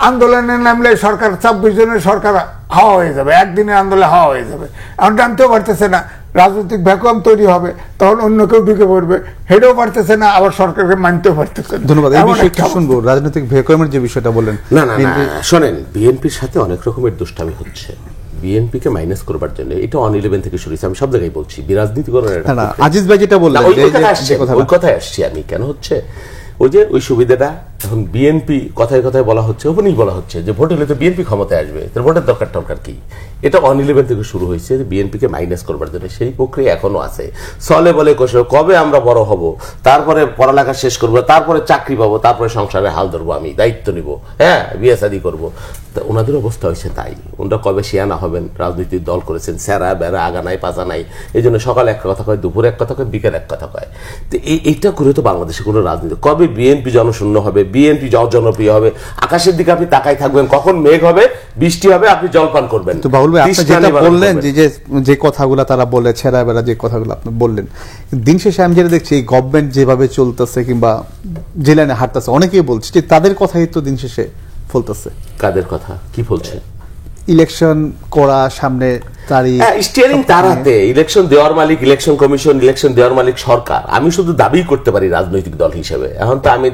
আন্দোলনে নামলে সরকার 26 জনের সরকার হাওয়া হয়ে যাবে, একদিনের আন্দোলনে হাওয়া হয়ে যাবে। এখন জানতেও পারতেছে না, রাজনৈতিক ভ্যাকুয়াম তৈরি হবে, তখন অন্য কেউ ঢুকে পড়বে, হেডেও পারতেছে না, আবার সরকারকে মানতেও পারতেছে না। ধন্যবাদ। এই বিষয়টা শুনবো, রাজনৈতিক ভ্যাকুয়ামের যে বিষয়টা বললেন। না, শোনেন, বিএনপির সাথে অনেক রকমের দুষ্টামি হচ্ছে বিএনপিকে মাইনাস করবার জন্য। এটা অন 11 থেকে শুরু হয়েছে, আমি সব জায়গায় বলছি, বিরাজনীতি করার। আজিজ ভাই যেটা বললেন, ওই কথায় আসছি আমি। কেন হচ্ছে ওই সুবিধাটা এখন বিএনপি কথায় কথায় বলা হচ্ছে, ওপেনিং বলা হচ্ছে যে ভোট হলে তো বিএনপি ক্ষমতায় আসবে, তার ভোটের দরকার কি? এটা অন 11 থেকে শুরু হয়েছে বিএনপিকে মাইনাস করবার জন্য। সেই প্রক্রিয়া এখনো আছে, চলে বলে কোষে, কবে আমরা বড় হব, তারপরে পড়ালেখা শেষ করবো, তারপরে চাকরি পাবো, তারপরে সংসারে হাল ধরবো, আমি দায়িত্ব নিব, হ্যাঁ, বিয়ে শাদী করবো। তা ওনাদের অবস্থা হয়েছে তাই। ওনারা কবে শিয়ানা হবেন? রাজনৈতিক দল করেছেন, স্যারা বেড়া, আগা নাই পাজা নাই, এই জন্য সকালে এক কথা কয়, দুপুরে এক কথা কয়, বিকেল এক কথা কয়। তো এইটা করে তো বাংলাদেশে কোনো রাজনীতি, কবে বিএনপি জনশূন্য হবে, বিএনপি জনপ্রিয় হবে। আকাশের দিকে আপনি তাকাই থাকবেন, কখন মেঘ হবে, বৃষ্টি হবে, আপনি জলপান করবেন। তো বাবুল ভাই, আপনি যেটা বললেন যে কথাগুলো তারা বলে ছেঁড়া বেড়া যে কথাগুলো আপনি বললেন, দিন শেষে আমি যেটা দেখছি এই গভর্নমেন্ট যেভাবে চলতেছে কিংবা যে লাইনে হাঁটতেছে, অনেকেই বলছে যে তাদের কথাই তো দিন শেষে ফলতেছে। কাদের কথা কি বলছে? ইলেকশন করা সামনে, তারিখ স্টিয়ারিং তার হাতে, ইলেকশন দেওয়ার মালিক ইলেকশন কমিশন, ইলেকশন দেওয়ার মালিক সরকার। আমি শুধু দাবি করতে পারি রাজনৈতিক দল হিসেবে। এখন তো আমি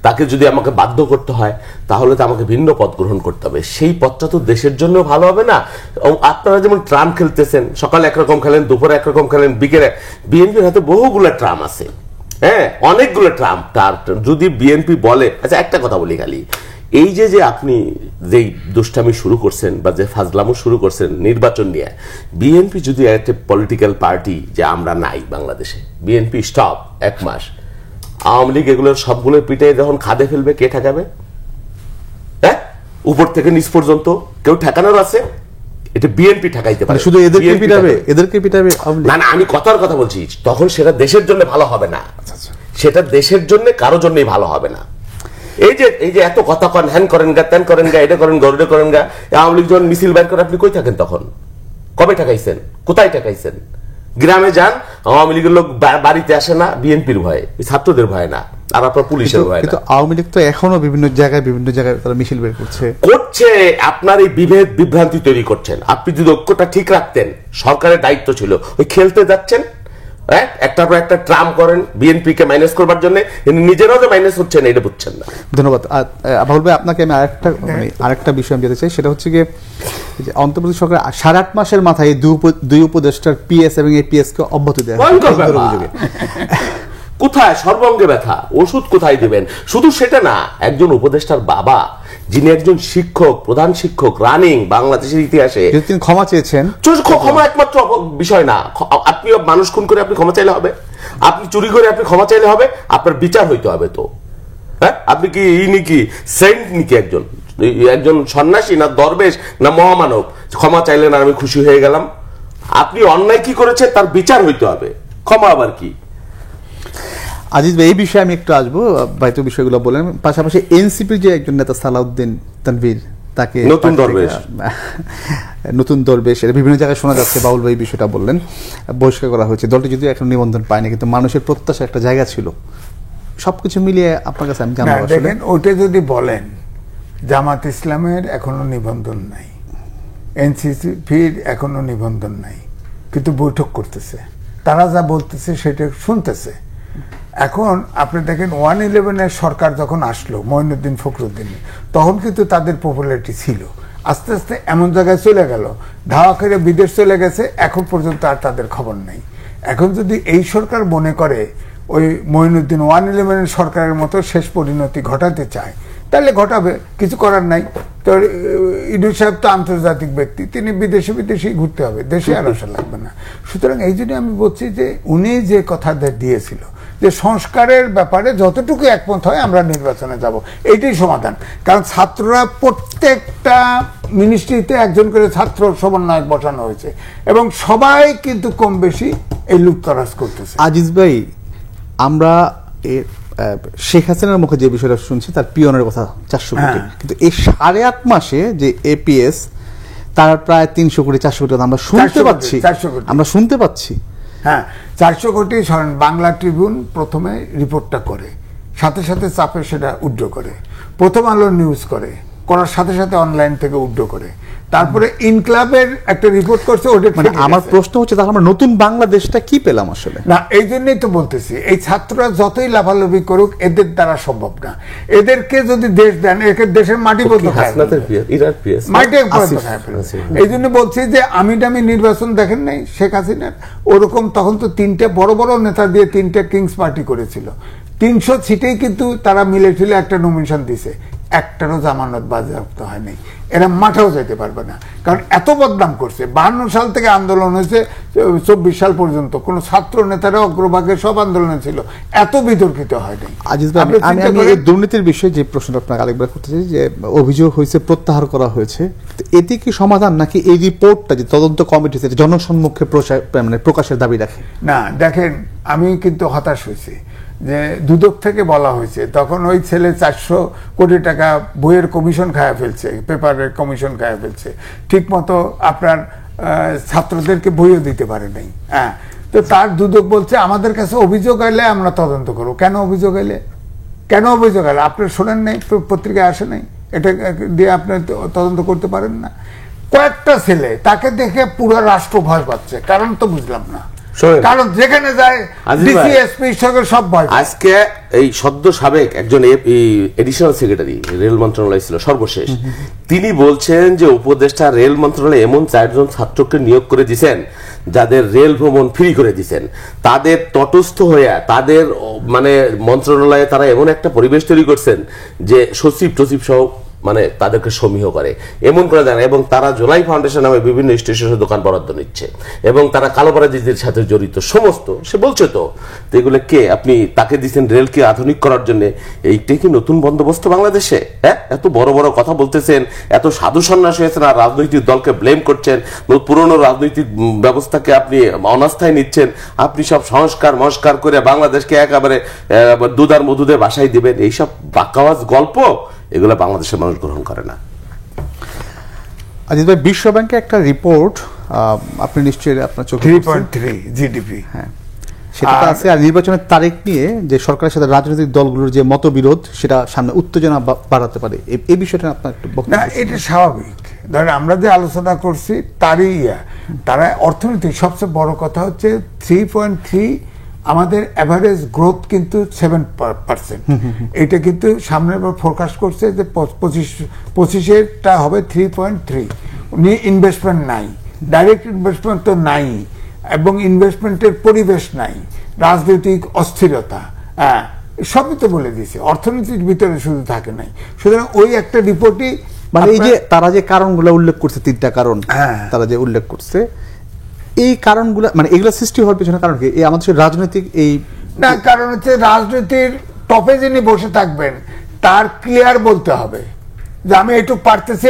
তাকে যদি আমাকে বাধ্য করতে হয় তাহলে তো আমাকে ভিন্ন পথ গ্রহণ করতে হবে। সেই পথটা তো দেশের জন্য ভালো হবে না। আপনারা যেমন ট্রাম খেলতেছেন, সকালে একরকম খেলেন, দুপুরে একরকম খেলেন, বিকেলে। বিএনপির হাতে বহুগুলো ট্রাম আছে, হ্যাঁ, অনেকগুলো ট্রাম। তার যদি বিএনপি বলে, আচ্ছা একটা কথা বলি খালি, এই যে আপনি যেই দুষ্টামি শুরু করছেন বা যে ফাজলামো শুরু করছেন নির্বাচন নিয়ে, বিএনপি যদি একটা পলিটিক্যাল পার্টি যে আমরা নাই বাংলাদেশে, বিএনপি স্টপ 1 মাস, আওয়ামী লীগ এগুলোর সবগুলো পিঠে যখন খাদে ফেলবে, কে ঠেকাবে? হ্যাঁ, উপর থেকে নিচ পর্যন্ত কেউ ঠেকানোর আছে? এটা বিএনপি ঠেকাইতে পারে। শুধু এদেরকে পিটাবে না না, আমি কথার কথা বলছি, তখন সেটা দেশের জন্য ভালো হবে না। সেটা দেশের জন্য কারো জন্যই ভালো হবে না। এই যে এত কথা কন, হ্যান করেন গা, ত্যান করেন গা, এটা করেন গা, ওটা করেন গা। আওয়ামী লীগ যখন মিছিল বাইর করে, আপনি কই থাকেন তখন? কবে ঠেকাইছেন? কোথায় ঠেকাইছেন? গ্রামে যান, আওয়ামী লীগের লোক বাড়িতে আসে না বিএনপির ভয়ে, ছাত্রদের ভয়ে না, আর আপনার পুলিশের ভয়ে না। কিন্তু আওয়ামী লীগ তো এখনো বিভিন্ন জায়গায় তারা মিছিল বের করছে। আপনার এই বিভেদ বিভ্রান্তি তৈরি করছেন। আপনি যদি ঐক্যটা ঠিক রাখতেন, সরকারের দায়িত্ব ছিল, ওই খেলতে যাচ্ছেন, একটার পর একটা ট্রাম করেন বিএনপি কে মাইনাস করবার জন্য, নিজেরাও যে মাইনাস হচ্ছেন এটা বুঝছেন না। ধন্যবাদ বাবুল ভাই। আপনাকে আমি আরেকটা বিষয় আমি যেতে চাই, সেটা হচ্ছে গিয়ে অন্তর্বর্তী সরকার 8.5 মাসের মাথায় দুই উপদেষ্টার পিএস এবং এপিএস কে অব্যাহতি দেয়। কোথায় সর্বাঙ্গে ব্যথা, ওষুধ কোথায় দিবেন? শুধু সেটা না, একজন উপদেষ্টার বাবা, যিনি একজন শিক্ষক, প্রধান শিক্ষক, রানিং বাংলাদেশের ইতিহাসে, তিনি ক্ষমা চেয়েছেন। ক্ষমা একমাত্র বিষয় না। আপনি মানুষ খুন করে আপনি ক্ষমা চাইলে হবে? আপনি চুরি করে আপনি ক্ষমা চাইলে হবে? আপনার বিচার হইতে হবে তো। হ্যাঁ, আপনি কি নাকি সেন্ট নাকি একজন সন্ন্যাসী, না দরবেশ, না মহামানব? ক্ষমা চাইলেন আর আমি খুশি হয়ে গেলাম? আপনি অন্যায় কি করেছেন তার বিচার হইতে হবে, ক্ষমা আবার কি? আজিজ ভাই, এই বিষয়ে আমি একটু আসবো, ভাই তো বিষয়গুলো বলেন। পাশাপাশি এনসিপির যে একজন নেতা সালাউদ্দিন তানভীর, তাকে নতুন দরবেশ বিভিন্ন জায়গায় শোনা যাচ্ছে, বাউল ভাই বিষয়টা বললেন, বহিষ্কার করা হয়েছে। দলটি যদিও এখন নিবন্ধন পায়নি, কিন্তু মানুষের প্রত্যাশা একটা জায়গা ছিল। সবকিছু মিলিয়ে আপনার কাছে আমি জানবো, দেখেন ওটা যদি বলেন, জামাত ইসলামের এখনো নিবন্ধন নাই, এনসিপির এখনো নিবন্ধন নাই, কিন্তু বৈঠক করতেছে, তারা যা বলতেছে সেটা শুনতেছে। এখন আপনি দেখেন 111-এর সরকার যখন আসলো মঈনুদ্দিন ফখরুদ্দিন, তখন কিন্তু তাদের পপুলারিটি ছিল। আস্তে আস্তে এমন জায়গায় চলে গেল, ধাওয়া করে বিদেশ চলে গেছে, এখন পর্যন্ত আর তাদের খবর নেই। এখন যদি এই সরকার মনে করে ওই মঈনুদ্দিন 111-এর সরকারের মতো শেষ পরিণতি ঘটাতে চায়, তাহলে ঘটাবে, কিছু করার নাই। তো ইউনূস সাহেব তো আন্তর্জাতিক ব্যক্তি, তিনি বিদেশি ঘুরতে হবে, দেশে আর আসা লাগবে না। সুতরাং এই জন্য আমি বলছি যে উনি যে কথা দিয়েছিল যে সংস্কারের ব্যাপারে যতটুকু একমত হয় আমরা নির্বাচনে যাব, এইটাই সমাধান। কারণ ছাত্ররা প্রত্যেকটা মিনিস্ট্রিতে একজন করে ছাত্র সমন্বয়ক বসানো হয়েছে এবং সবাই কিন্তু কম বেশি এই লুটতরাজ করতেছে। আজিজ ভাই, আমরা শেখ হাসিনার মুখে যে বিষয়টা শুনছি, তার পিয়নের কথা 400 কোটি, কিন্তু এই 8.5 মাসে যে এপিএস তার প্রায় 300 কোটি 400 কোটি আমরা শুনতে পাচ্ছি। হ্যাঁ, 400 কোটি। বাংলা ট্রিবিউন প্রথমে রিপোর্টটা করে, সাথে সাথে চাপে সেটা উইথড্র করে, প্রথম আলো নিউজ করার সাথে সাথে অনলাইন থেকে উইথড্র করে, তারপরে ইনক্লাবের একটা রিপোর্ট করছে। ওটা আমার প্রশ্ন হচ্ছে, তাহলে আমরা নতুন বাংলাদেশটা কি পেলাম আসলে? না, এই জন্যই তো বলতেছি, এই ছাত্ররা যতই লাভালাভি করুক এদের দ্বারা সম্ভব না। এদেরকে যদি দেশ দেন, একে দেশের মাটি বলতে এই জন্য বলছি যে আমি নির্বাচন দেখেন নাই শেখ হাসিনার, ওরকম তখন তো 3টে বড় বড় নেতা দিয়ে 3টে কিংস পার্টি করেছিল, 300 সিটেই কিন্তু তারা মিলে ঠেলে একটা নমিনেশন দিছে, একটারও জামানত বাজেয়াপ্ত হয়নি। এরা মাঠেও যেতে পারবে না, কারণ এত বদনাম করছে। 52 সাল থেকে আন্দোলন হয়েছে 24 সাল পর্যন্ত, কোন ছাত্র নেতারা অগ্রভাগে সব আন্দোলনে ছিল, এত বিতর্কিত হয়নি। আমি এই দুর্নীতির বিষয়ে যে প্রশ্নটা আপনাকে আরেকবার করতে চাই, যে অভিযোগ হয়েছে প্রত্যাহার করা হয়েছে, এটি কি সমাধান, নাকি এই রিপোর্টটা যে তদন্ত কমিটি জনসম্মুখে প্রকাশের দাবি রাখে? না, দেখেন আমি কিন্তু হতাশ হয়েছি যে দুদক থেকে বলা হয়েছে, তখন ওই ছেলে 400 কোটি টাকা বইয়ের কমিশন খায়া ফেলছে, পেপারের কমিশন খায়া ফেলছে, ঠিক মতো আপনার ছাত্রদেরকে বইও দিতে পারে নাই। হ্যাঁ, তো তার দুদক বলছে আমাদের কাছে অভিযোগ এলে আমরা তদন্ত করবো। কেন অভিযোগ এলে, কেন অভিযোগ এলে? আপনি শোনেন নাই, পত্রিকায় আসে নাই, এটা দিয়ে আপনি তদন্ত করতে পারেন না? কয়েকটা ছেলে, তাকে দেখে পুরো রাষ্ট্র ভয় পাচ্ছে, কারণ তো বুঝলাম না। কারণ যেখানে যায় ডিসি এসপি সব ভয়। আজকে এই সদ্য সাবেক একজন এডিশনাল সেক্রেটারি রেল মন্ত্রণালয় ছিল সর্বশেষ, তিনি বলছেন যে উপদেষ্টা রেল মন্ত্রণালয়ে এমন 4 জন ছাত্রকে নিয়োগ করে দিয়েছেন যাদের রেল ভ্রমণ ফ্রি করে দিয়েছেন। তাদের তটস্থ হয়ে তাদের মানে মন্ত্রণালয়ে তারা এমন একটা পরিবেশ তৈরি করছেন যে সচিব টচিব সহ মানে তাদেরকে সমীহ করে, এমন করে দেয়। এবং তারা জুলাই ফাউন্ডেশন নামে বিভিন্ন স্টেশনের দোকান বরাদ্দ নিচ্ছে এবং তারা কালোবাজারিদের সাথে জড়িত সমস্ত, সে বলছে তো এগুলো কে? আপনি তাকে দিচ্ছেন রেলকে আধুনিক করার জন্য। এইটাই কি নতুন বন্দোবস্ত বাংলাদেশে? হ্যাঁ, এত বড় বড় কথা বলতেছেন, এত সাধু সন্ন্যাস হয়েছেন আর রাজনৈতিক দলকে ব্লেম করছেন, পুরনো রাজনৈতিক ব্যবস্থাকে আপনি অনাস্থায় নিচ্ছেন। আপনি সব সংস্কার করে বাংলাদেশকে একেবারে দুধার মধুদের বাসায় দিবেন, এইসব বাকাওয়াজ গল্প এগুলো বাংলাদেশের মানুষ গ্রহণ করে না। আজিজ ভাই, বিশ্ব ব্যাংকের একটা রিপোর্ট আপনি নিশ্চয়ই আপনার চোখে 3.3 জিডিপি, হ্যাঁ, সেটা আছে। আর নির্বাচনের তারিখ নিয়ে যে সরকারের সাথে রাজনৈতিক দলগুলোর যে মতবিরোধ, সেটা সামনে উত্তেজনা বাড়াতে পারে, এই বিষয়টা আপনার একটু বক্তব্য। না, এটা স্বাভাবিক। ধরেন আমরা যে আলোচনা করছি তারই তারা অর্থনীতি সবচেয়ে বড় কথা হচ্ছে 3.3 আমাদের এভারেজ গ্রোথ কিন্তু 7%। এটা কিন্তু সামনের বার ফোরকাস্ট করছে যে 25-এরটা হবে 3.3। ইনভেস্টমেন্ট নাই, ডাইরেক্ট ইনভেস্টমেন্ট তো নাই, এবং ইনভেস্টমেন্টের পরিবেশ নাই, রাজনৈতিক অস্থিরতা, হ্যাঁ, সবই তো বলে দিয়েছে, অর্থনীতির ভিতরে শুধু থাকে নাই। সুতরাং ওই একটা রিপোর্টই মানে এই যে তারা যে কারণগুলো উল্লেখ করছে, 3টা কারণ তারা যে উল্লেখ করছে, এই কারণগুলো মানে এগুলো সৃষ্টি হওয়ার পিছনে কারণ কি? এই আমাদের রাজনৈতিক এই না, কারণ হচ্ছে রাজনীতির টপে যিনি বসে থাকবেন তার ক্লিয়ার বলতে হবে যে আমি এটুক পারতেছি,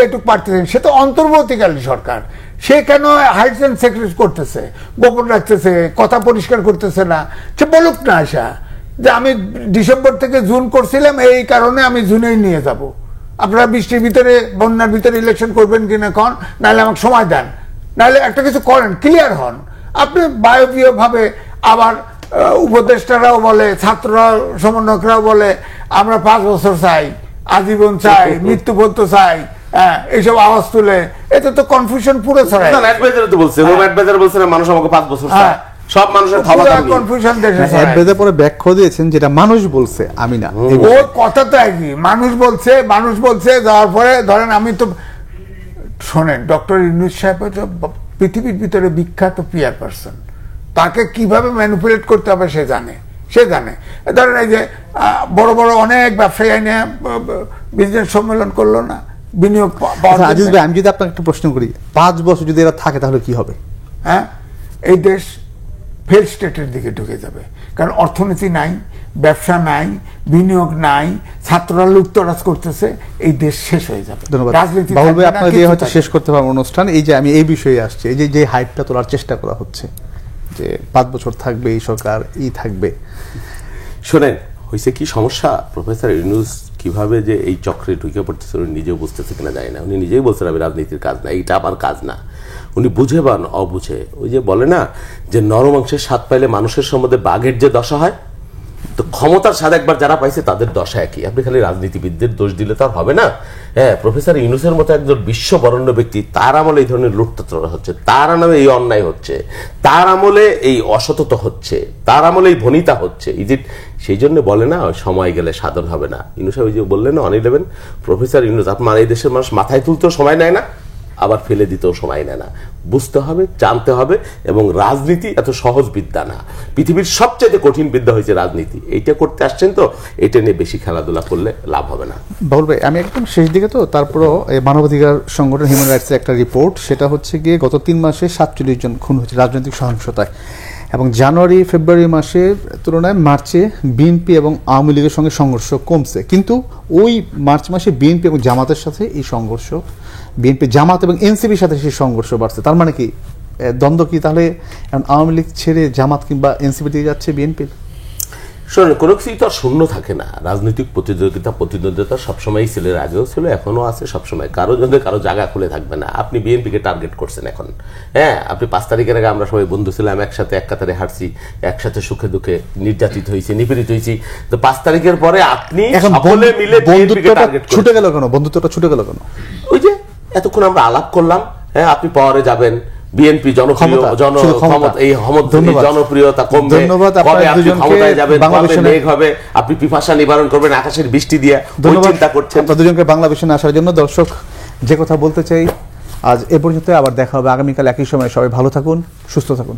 সে তো অন্তর্বর্তীকালীন সরকার, সে কেন হাইডস এন্ড সিক্রেট করতেছে, গোপন রাখতেছে, কথা পরিষ্কার করতেছে না? সে বলুক না আশা যে আমি ডিসেম্বর থেকে জুন করছিলাম, এই কারণে আমি জুনেই নিয়ে যাব। আপনারা বৃষ্টির ভিতরে বন্যার ভিতরে ইলেকশন করবেন কিনা কন, নাহলে আমাকে সময় দেন, নাহলে একটা কিছু করেন, ক্লিয়ার হন। আপনি বায়বীয় ভাবে আবার উপদেষ্টারাও বলে, ছাত্ররা সমন্বয়করাও বলে আমরা 5 বছর চাই, আজীবন চাই, মৃত্যু পর্যন্ত চাই, এইসব আওয়াজ তুলে, এতে তো কনফিউশন পুরো ছড়ায়। মানুষ আমাকে 5 বছর চায়, সব মানুষের কনফিউশন দেশে পরে ব্যাখ্যা দিয়েছেন যেটা মানুষ বলছে, আমি না। ওই কথা তো একই, মানুষ বলছে যাওয়ার পরে ধরেন আমি তো শোনেন, ডক্টর ইউনূস সাহেব পৃথিবীর ভিতরে বিখ্যাত পিয়ার পারসন, তাকে কিভাবে ম্যানিপুলেট করতে হবে সে জানে। ধরেন এই যে বড় বড় অনেক ব্যবসায়ী আইনে বিজনেস সম্মেলন করলো না, বিনিয়োগ। আজিজ ভাই, আমি যদি আপনাকে একটা প্রশ্ন করি, 5 বছর যদি এরা থাকে তাহলে কি হবে? হ্যাঁ, এই দেশ ফেল স্টেটের দিকে ঢুকে যাবে, কারণ অর্থনীতি নাই, ব্যবসা নাই, বিনিয়োগ নাই, ছাত্ররা লুটতরাজ করতেছে, এই দেশ শেষ হয়ে যাবে। ধন্যবাদ বাবুল ভাই, আপনারা দিয়ে হয়তো শেষ করতে পারবো অনুষ্ঠান। এই যে আমি এই বিষয়ে আসছি, এই যে হাইপটা তোলার চেষ্টা করা হচ্ছে যে 5 বছর থাকবে এই সরকার, থাকবে। শোনেন, হয়েছে কি সমস্যা, প্রফেসর ইউনূস কিভাবে যে এই চক্রে ঢুকে পড়তেছে উনি নিজেও বুঝতেছে কিনা জানি না। উনি নিজেই বলছেন আমি রাজনীতির কাজ না, এইটা আমার কাজ না। উনি বুঝে বা অবুঝে, ওই যে বলে না যে নরমাংসের স্বাদ পাইলে মানুষের সম্বন্ধে বাঘের যে দশা হয়, তো ক্ষমতার স্বাদ একবার যারা পাইছে তাদের দশা একই। আপনি খালি রাজনীতিবিদদের দোষ দিলে তো আর হবে না। হ্যাঁ, প্রফেসর ইউনূসের মতো একজন বিশ্ববরেণ্য ব্যক্তি, তার আমলে এই ধরনের লুটতরা হচ্ছে, তার আমলে এই অন্যায় হচ্ছে, তার আমলে এই অসততা হচ্ছে, তার আমলে এই ভনিতা হচ্ছে। সেই জন্য বলে না সময় গেলে সাধন হবে না। ইউনূস ওই যে বললেন অন 11, প্রফেসর ইউনূস আপনার এই দেশের মানুষ মাথায় তুলতেও সময় নেয় না, আবার ফেলে দিতেও সময় নেয় না। বুঝতে হবে, জানতে হবে, এবং রাজনীতি এত সহজ বিদ্যা না। পৃথিবীর সবচেয়ে কঠিন বিদ্যা হয়েছে রাজনীতি। এইটা করতে আসছেন, তো এটা নিয়ে বেশি খেলাধুলা করলে লাভ হবে না। বাবুল ভাই, আমি একদম শেষ দিকে, তো তারপরও মানবাধিকার সংগঠন হিউম্যান রাইটসের একটা রিপোর্ট, সেটা হচ্ছে গিয়ে গত 3 মাসে 47 জন খুন হয়েছে রাজনৈতিক সহিংসতায়, এবং জানুয়ারি ফেব্রুয়ারি মাসের তুলনায় মার্চে বিএনপি এবং আওয়ামী লীগের সঙ্গে সংঘর্ষ কমছে, কিন্তু ওই মার্চ মাসে বিএনপি এবং জামাতের সাথে এই সংঘর্ষ, বিএনপি জামাত এবং এনসিপির সাথে সেই সংঘর্ষ বাড়ছে। তার মানে কি দ্বন্দ্ব কি তাহলে আওয়ামী লীগ ছেড়ে জামাত কিংবা এনসিপি দিয়ে যাচ্ছে বিএনপির? শোনেন, কোনো কিছুই তো আর শূন্য থাকে না। রাজনৈতিক প্রতিদ্বন্দ্বিতা সবসময় ছিল, আগেও ছিল, এখনো আছে, সবসময় কারো জন্য কারো জায়গা খুলে থাকবে না। আপনি বিএনপিকে টার্গেট করছেন এখন, হ্যাঁ, আপনি 5 তারিখের আগে আমরা সবাই বন্ধু ছিলাম, একসাথে এক কাতারে হাঁটছি, একসাথে সুখে দুঃখে নির্যাতিত হয়েছি, নিপীড়িত হয়েছি। তো 5 তারিখের পরে আপনি সকলে মিলে বিএনপিকে টার্গেট ছুটে গেল কেন? বন্ধুত্বটা ছুটে গেল কেন? ওই যে এতক্ষণ আমরা আলাপ করলাম, হ্যাঁ, আপনি পাওয়ারে যাবেন, বিএনপি জনপ্রিয়তা কমবে, কবে আপনি ক্ষমতায় যাবেন, কবে মেঘ হবে, আপনি পিপাসা নিবারণ করবেন আকাশের বৃষ্টি দিয়ে, চিন্তা করছেন। আপনাদের দুজনকে বাংলা ভিশনে আসার জন্য। দর্শক, যে কথা বলতে চাই আজ এ পর্যন্ত, আবার দেখা হবে আগামীকাল একই সময়। সবাই ভালো থাকুন, সুস্থ থাকুন।